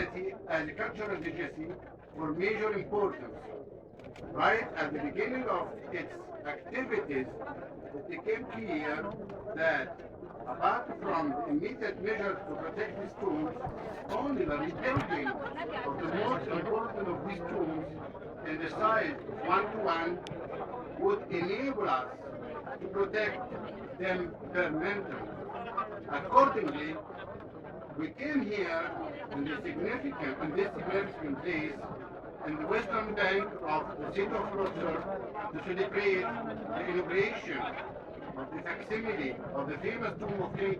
personality as a cultural legacy for major importance. Right at the beginning of its activities, it became clear that apart from the immediate measures to protect these tombs, only the rebuilding of the most important of these tombs in the size of 1:1 would enable us to protect them permanently. Accordingly, we came here in this significant place in the western bank of the city of Luxor to celebrate the inauguration of the facsimile of the famous tomb of King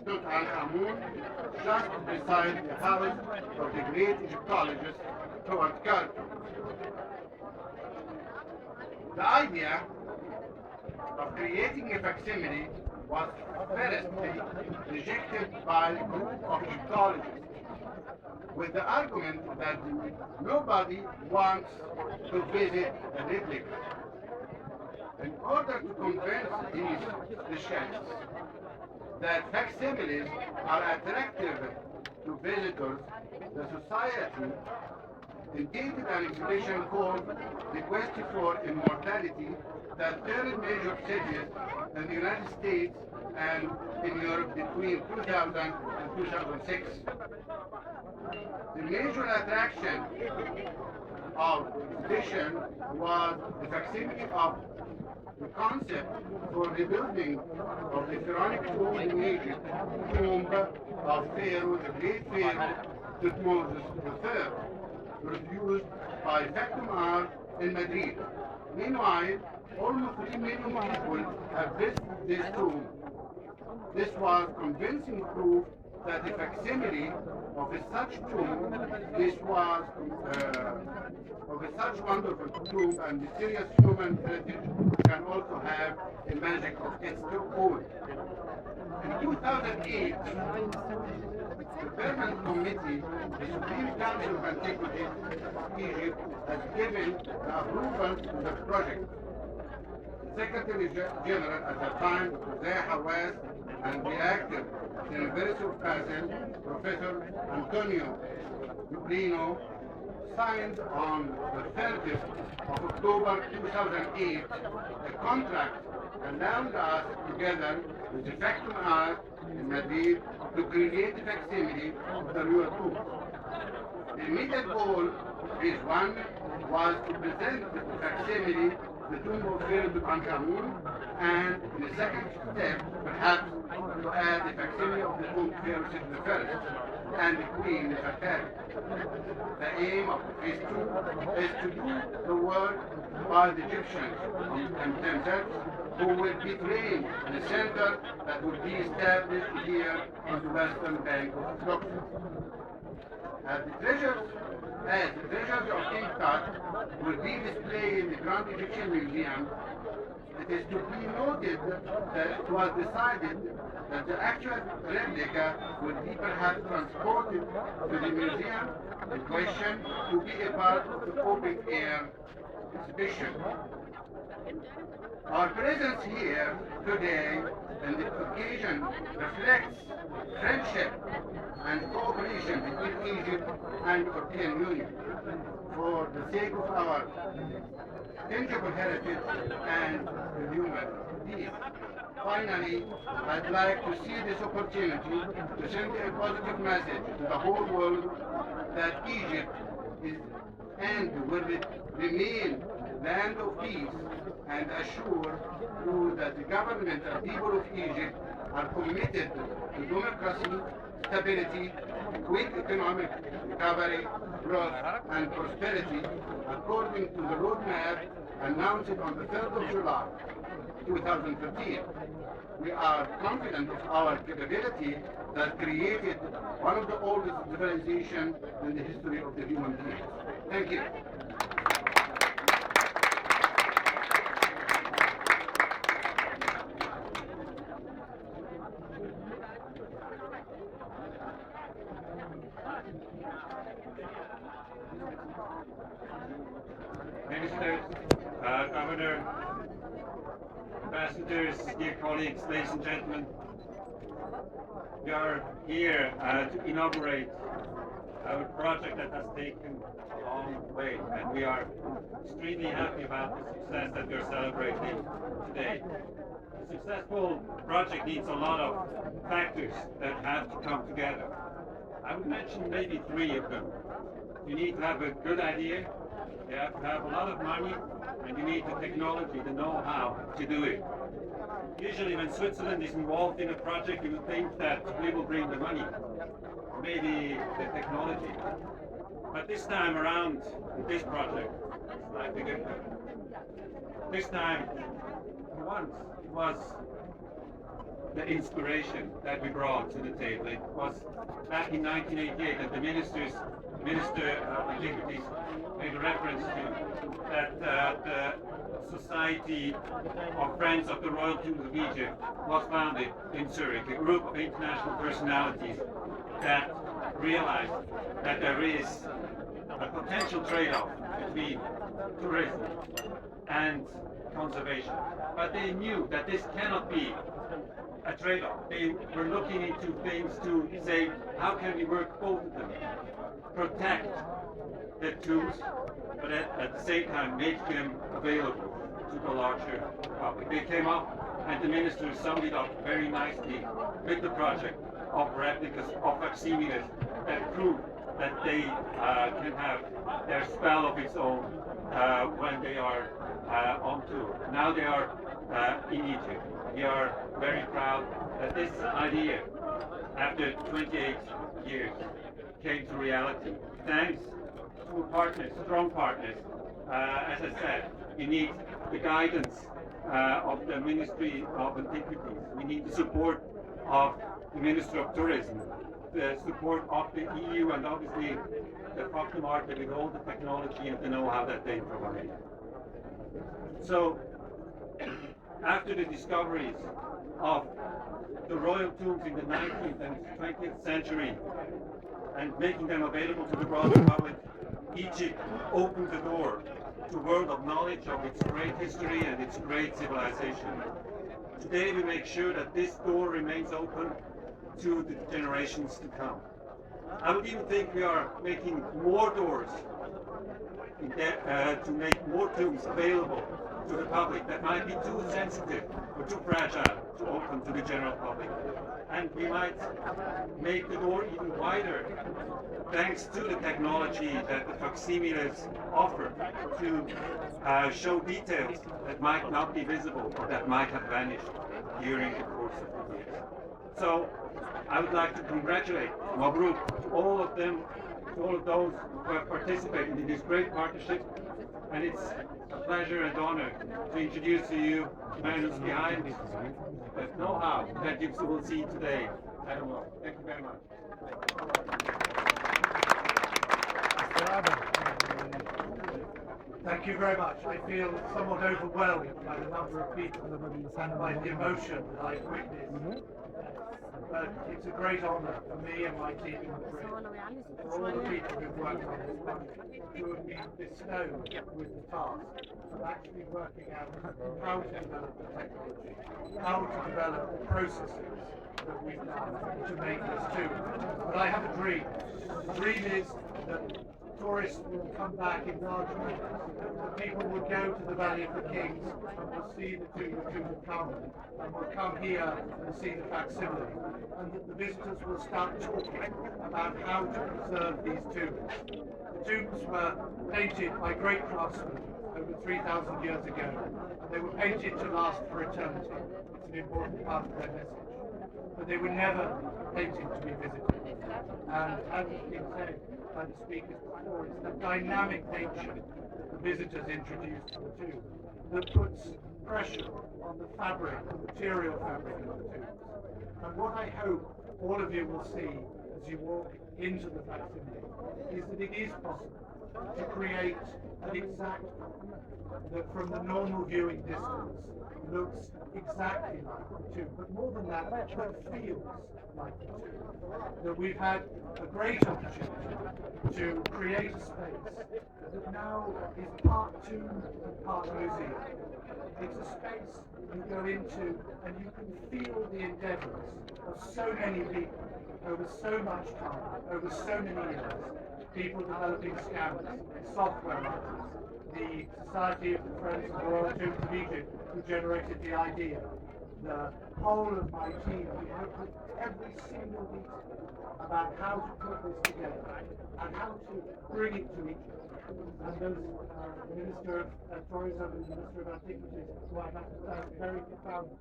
Tutankhamun just beside the house of the great Egyptologist Howard Carter. The idea of creating a facsimile was firstly rejected by a group of Egyptologists with the argument that nobody wants to visit a replica. In order to convince these specialists that facsimiles are attractive to visitors, the society engaged an exhibition called The Quest for Immortality that turned major cities in the United States and in Europe between 2000 and 2006. The major attraction of the exhibition was the facsimile of the concept for rebuilding of the pharaonic tomb in Egypt, tomb of Pharaoh, the great Pharaoh Thutmose III, produced by Factum Art in Madrid. Meanwhile, almost 3 million people have visited this tomb. This was convincing proof that the facsimile of such tomb, of such wonderful tomb and mysterious human heritage can also have a magic of its own. In 2008, the Permanent Committee, the Supreme Council of Antiquities of Egypt, has given the approval to the project. The Secretary General at the time, Jose Hawass, and the active University of Basel, Professor Antonio Lubrino, signed on the 30th of October 2008 a contract allowing us, together with the Factum Art in Madrid, to create a facsimile of the real tomb. The immediate goal, phase one, was to present the facsimile the tomb of Pharaoh Tutankhamun, and in the second step, perhaps, to add the facsimile of the tomb of Pharaoh I and the Queen Nefertari. The aim of phase two is to do the work by the Egyptians themselves, who will be trained in a center that will be established here on the western bank of Luxor. As the treasures of King Tut will be displayed in the Grand Egyptian Museum, it is to be noted that it was decided that the actual replica would be perhaps transported to the museum in question to be a part of the open-air exhibition. Our presence here today and the occasion reflects friendship and cooperation between Egypt and the European Union for the sake of our tangible heritage and the human being. Finally, I'd like to see this opportunity to send a positive message to the whole world that Egypt is and will remain land of peace, and assure you that the government and people of Egypt are committed to democracy, stability, quick economic recovery, growth, and prosperity according to the roadmap announced on the 3rd of July 2015. We are confident of our capability that created one of the oldest civilizations in the history of the human being. Thank you. Ministers, Governor, ambassadors, dear colleagues, ladies and gentlemen, we are here to inaugurate a project that has taken a long way, and we are extremely happy about the success that we are celebrating today. A successful project needs a lot of factors that have to come together. I would mention maybe three of them. You need to have a good idea, you have to have a lot of money, and you need the technology, the know-how to do it. Usually when Switzerland is involved in a project, you would think that we will bring the money, or maybe the technology. But this time around, with this project, it's slightly different. This time, for once, it was the inspiration that we brought to the table. It was back in 1988 that the Minister of Antiquities made a reference to that the Society of Friends of the Royal Tombs of Egypt was founded in Zurich, a group of international personalities that realized that there is a potential trade-off between tourism and conservation. But they knew that this cannot be a trade-off. They were looking into things to say, how can we work both of them? Protect the tombs, but at the same time make them available to the larger public. They came up and the minister summed it up very nicely with the project of replicas, of facsimiles that prove that they can have their spell of its own when they are on tour. Now they are in Egypt. We are very proud that this idea, after 28 years, came to reality. Thanks to partners, strong partners. As I said, we need the guidance of the Ministry of Antiquities. We need the support of the Ministry of Tourism, the support of the EU, and obviously the property market with all the technology and the know-how that they provide. So, after the discoveries of the royal tombs in the 19th and 20th century and making them available to the broader public, Egypt opened the door to a world of knowledge of its great history and its great civilization. Today we make sure that this door remains open to the generations to come. I would even think we are making more doors to make more tombs available to the public that might be too sensitive or too fragile to open to the general public. And we might make the door even wider thanks to the technology that the facsimiles offer to show details that might not be visible or that might have vanished during the course of the years. So I would like to congratulate Mabruk to all of them, to all of those who have participated in this great partnership, and it's a pleasure and honor to introduce to you the man who's behind the know-how that you will see today. Thank you very much. Thank you very much. I feel somewhat overwhelmed by the number of people and by the emotion that I've witnessed. But it's a great honour for me and my team in Madrid, for all the people who've worked on this project, who have been bestowed with the task of actually working out how to develop the technology, how to develop the processes that we've done to make this too. But I have a dream. The dream is that tourists will come back in large numbers, that people will go to the Valley of the Kings and will see the tomb of Tutankhamun, and will come here and see the facsimile, and that the visitors will start talking about how to preserve these tombs. The tombs were painted by great craftsmen over 3,000 years ago, and they were painted to last for eternity. It's an important part of their message. But they were never painted to be visited. And as has been said by the speakers before, it's the dynamic nature that the visitors introduce to the tomb that puts pressure on the fabric, the material fabric of the tombs. And what I hope all of you will see as you walk into the facsimile is that it is possible to create an exact copy that from the normal viewing distance looks exactly like the tomb, but more than that, that feels like the tomb. That we've had a great opportunity to create a space that now is part tomb and part museum. It's a space you go into and you can feel the endeavours of so many people over so much time, over so many years. People developing scams, software writers, the Society of the Friends of the Royal Tombs of Egypt who generated the idea, the whole of my team, we worked with every single detail about how to put this together and how to bring it to Egypt. And those Minister of Tourism and Minister of Antiquities, who I have to thank very profoundly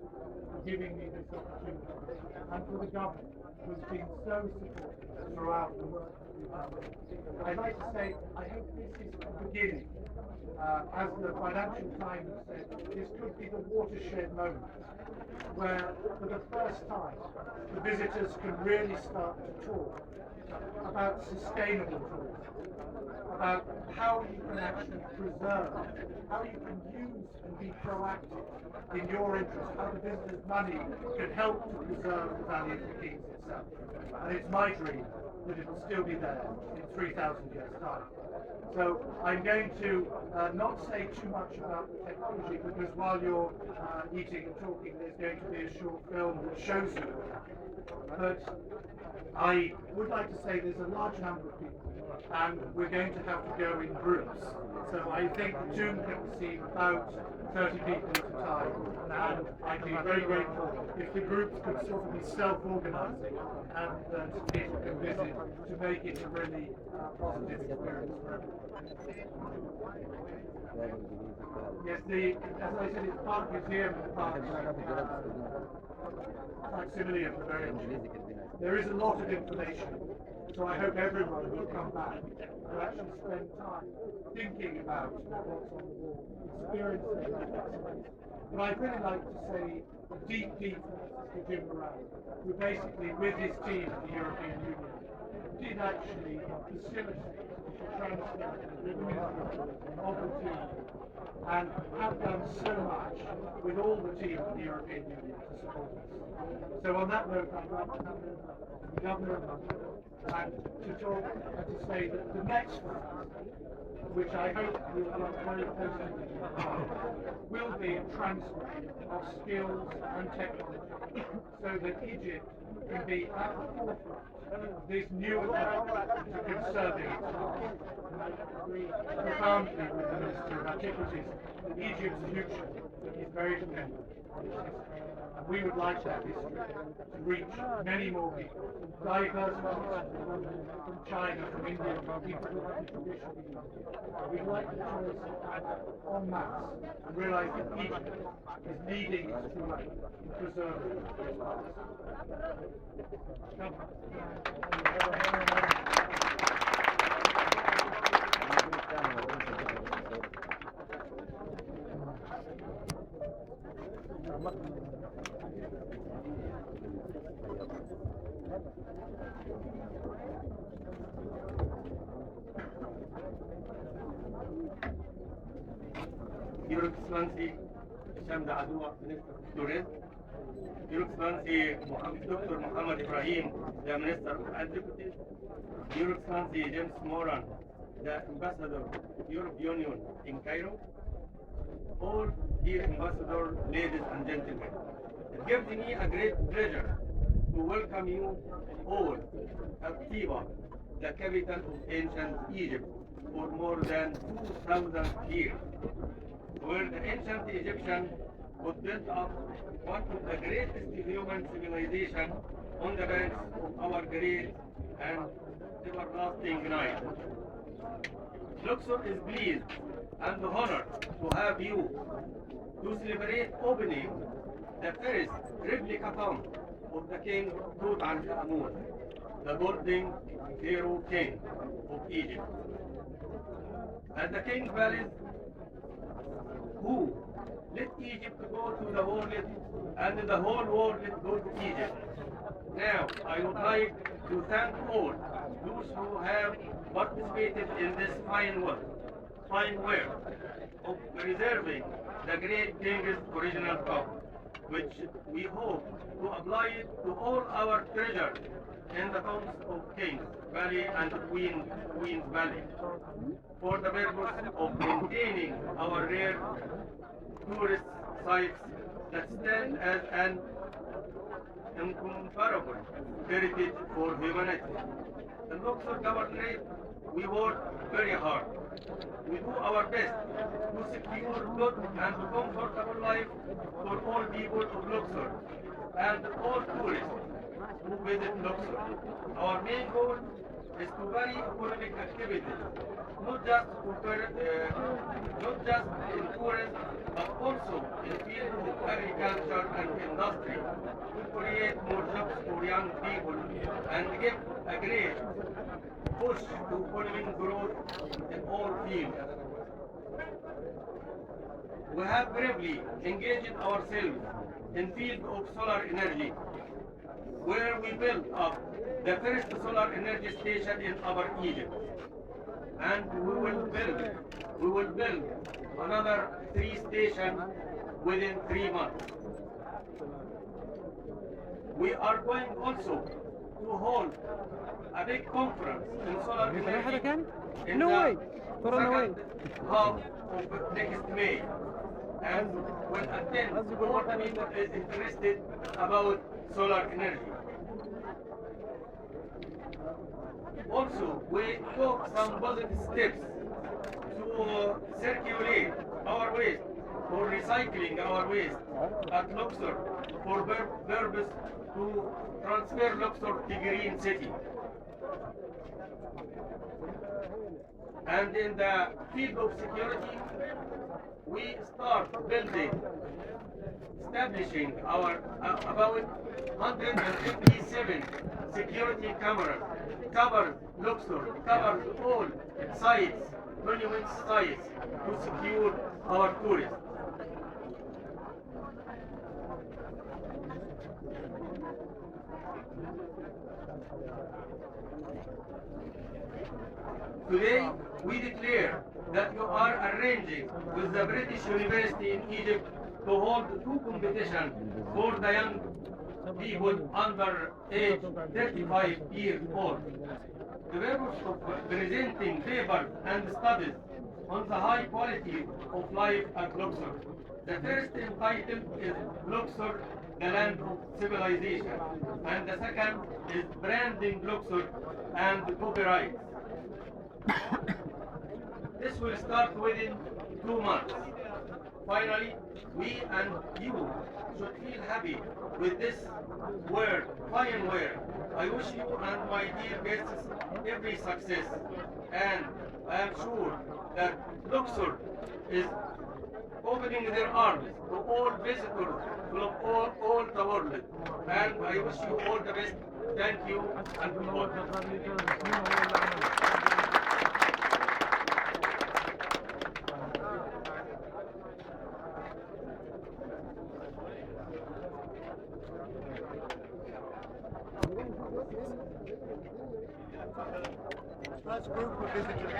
for giving me this opportunity, and for the government, who's been so supportive throughout the work that we've done. I'd like to say, I hope this is the beginning. As the Financial Times said, this could be the watershed moment where, for the first time, the visitors can really start to talk about sustainable tourism, about how you can actually preserve, how you can use and be proactive in your interest, how the visitor's money can help to preserve the Valley of the Kings itself. And it's my dream that it will still be there in 3,000 years' time. So I'm going to not say too much about the technology, because while you're eating and talking, there's going to be a short film that shows you. But I would like to say there's a large number of people, and we're going to have to go in groups. So I think the tomb can receive about 30 people at a time, and I'd be very grateful if the groups could sort of be self-organising and that people can visit to make it a really positive experience for everyone. Yes, as I said, it's part museum and part facsimile of the very ancient. There is a lot of information, so I hope everyone will come back and actually spend time thinking about what's on the wall, experiencing that. But I'd really like to say a deep thanks to Jim Moran, who basically, with his team at the European Union, did actually facilitate the transfer of the tomb and have done so much with all the team at the European Union to support us. So on that note, I'd like to hand over to the Governor of London and to talk and to say that the next one, which I hope will work very closely with you, will be a transfer of skills and technology so that Egypt can be at the forefront of this new approach to conserving its past. And I agree profoundly with the Minister of Antiquities that Egypt's future is very dependent on its history. And we would like that history to reach many more people, diverse people from China, from India, from people who haven't traditionally come here. We'd like the tourists to add en masse and realise that Egypt is leading its way in preserving its past. Your Excellency, Shamda Adwa, Minister of Tourism, Your Excellency, Dr. Muhammad Ibrahim, the Minister of Antiquities, Your Excellency James Moran, the Ambassador of European Union in Cairo, all dear Ambassador, ladies and gentlemen, it gives me a great pleasure to welcome you all at Tiba, the capital of ancient Egypt, for more than 2,000 years, where the ancient Egyptians would build up one of the greatest human civilization on the banks of our great and everlasting Nile. Luxor is pleased and honored to have you to celebrate opening the first replica tomb of the King Tutankhamun, the golden hero king of Egypt. And the King Valley, who let Egypt go to the world and the whole world go to Egypt. Now, I would like to thank all those who have participated in this fine work of preserving the great King's original tomb, which we hope to apply it to all our treasures in the towns of Kings Valley and Queens Valley for the purpose of maintaining our rare tourist sites that stand as an incomparable heritage for humanity. The Luxor Governorate, we work very hard. We do our best to secure good and comfortable life for all people of Luxor and all tourists who visit Luxor. Our main goal is to vary economic activities, not just in tourism, but also in field of agriculture and industry to create more jobs for young people and give a great push to economic growth in all fields. We have bravely engaged ourselves in field of solar energy, where we built up the first solar energy station in our Egypt. And we will build another 3 stations within 3 months. We are going also to hold a big conference in solar energy in No way. the second half of next May. And will attend all the people is interested about solar energy. Also, we took some positive steps to circulate our waste or recycling our waste at Luxor for purpose to transfer Luxor to Green City. And in the field of security, we start establishing our about 157 security cameras, covers Luxor, covers all sites, monument sites to secure our tourists. Today, we declare that you are arranging with the British University in Egypt to hold 2 competitions for the young people under age 35 years old. The purpose of presenting papers and studies on the high quality of life at Luxor. The first entitled is Luxor, the land of civilization, and the second is branding Luxor and copyright. This will start within 2 months. Finally, we and you should feel happy with this word, fine word. I wish you and my dear guests every success, and I am sure that Luxor is opening their arms to all visitors from all the world. And I wish you all the best. Thank you and goodbye. First group of visitors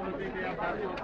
will be the ambassador.